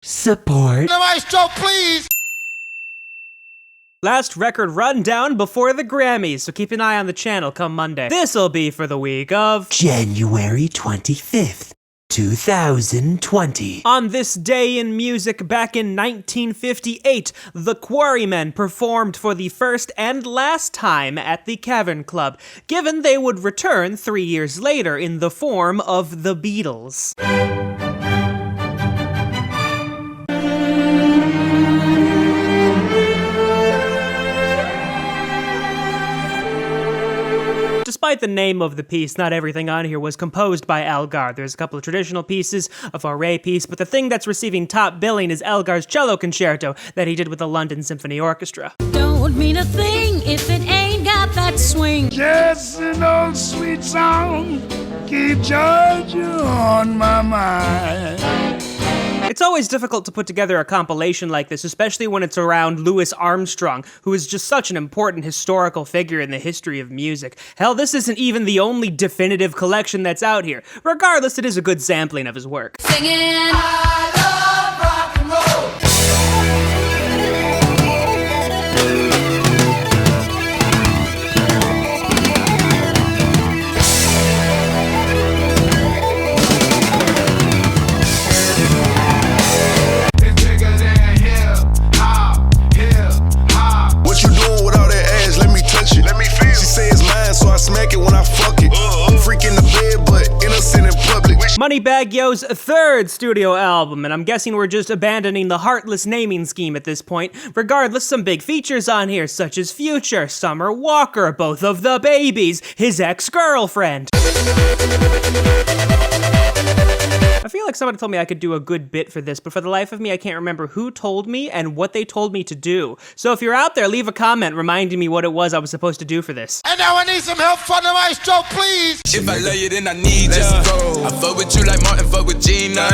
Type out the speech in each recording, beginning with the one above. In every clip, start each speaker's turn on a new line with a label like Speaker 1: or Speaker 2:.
Speaker 1: Support.
Speaker 2: The maestro, please!
Speaker 3: Last record rundown before the Grammys, so keep an eye on the channel come Monday. This'll be for the week of
Speaker 1: January 25th, 2020.
Speaker 3: On this day in music back in 1958, the Quarrymen performed for the first and last time at the Cavern Club, given they would return 3 years later in the form of the Beatles. Despite the name of the piece, not everything on here was composed by Elgar. There's a couple of traditional pieces, a foray piece, but the thing that's receiving top billing is Elgar's cello concerto that he did with the London Symphony Orchestra.
Speaker 4: Don't mean a thing if it ain't got that swing.
Speaker 2: Just an old sweet song, keep Georgia on my mind.
Speaker 3: It's always difficult to put together a compilation like this, especially when it's around Louis Armstrong, who is just such an important historical figure in the history of music. Hell, this isn't even the only definitive collection that's out here. Regardless, it is a good sampling of his work.
Speaker 4: Singing.
Speaker 2: I love rock and roll.
Speaker 5: Smack it when I fuck it. Freak in the bed, but innocent in public.
Speaker 3: Moneybagg Yo's third studio album, and I'm guessing we're just abandoning the heartless naming scheme at this point. Regardless, some big features on here, such as Future, Summer Walker, both of DaBaby's, his ex-girlfriend. I feel like somebody told me I could do a good bit for this, but for the life of me, I can't remember who told me and what they told me to do. So if you're out there, leave a comment reminding me what it was I was supposed to do for this.
Speaker 2: And now I need some help from the maestro, please!
Speaker 6: If I love you, then I need ya. I fuck with you like Martin fuck with Gina.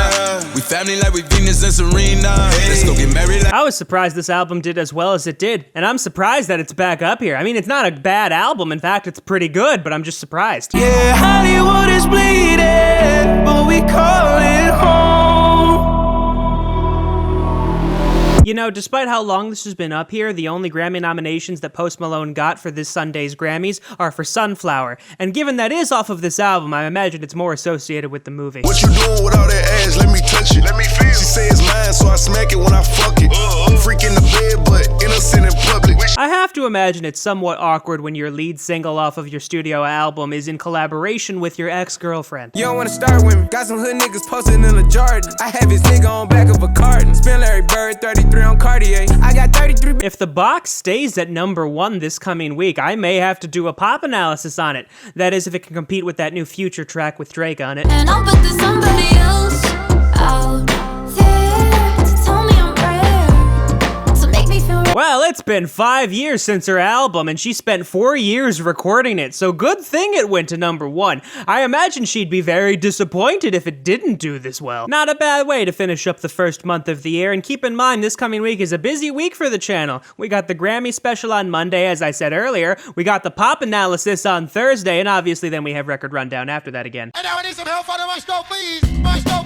Speaker 6: We family like we Venus and Serena. Let's go get married like...
Speaker 3: I was surprised this album did as well as it did, and I'm surprised that it's back up here. I mean, it's not a bad album. In fact, it's pretty good, but I'm just surprised.
Speaker 6: Yeah, Hollywood is bleeding, but we call it home.
Speaker 3: You know, despite how long this has been up here, the only Grammy nominations that Post Malone got for this Sunday's Grammys are for Sunflower. And given that is off of this album, I imagine it's more associated with the movie.
Speaker 5: What you doing with all that ass? Let me touch it. Let me feel. She say it's mine, so I smack it when I fuck it. Freak in the bed, but innocent in public.
Speaker 3: I have to imagine it's somewhat awkward when your lead single off of your studio album is in collaboration with your ex-girlfriend.
Speaker 6: You don't wanna start with me. Got some hood niggas posted in a Jordan. I have his nigga on back of a carton. Spin Larry Bird, 33 on Cartier. I got 33.
Speaker 3: If the box stays at #1 this coming week, I may have to do a pop analysis on it. That is, if it can compete with that new Future track with Drake on it.
Speaker 4: And I'll bet there's somebody else out there to tell me I'm rare, to make me feel
Speaker 3: Well, it's been 5 years since her album, and she spent 4 years recording it, so good thing it went to #1. I imagine she'd be very disappointed if it didn't do this well. Not a bad way to finish up the first month of the year, and keep in mind this coming week is a busy week for the channel. We got the Grammy special on Monday, as I said earlier, we got the pop analysis on Thursday, and obviously then we have Record Rundown after that again.
Speaker 2: And now I need some help from the maestro, please! Maestro!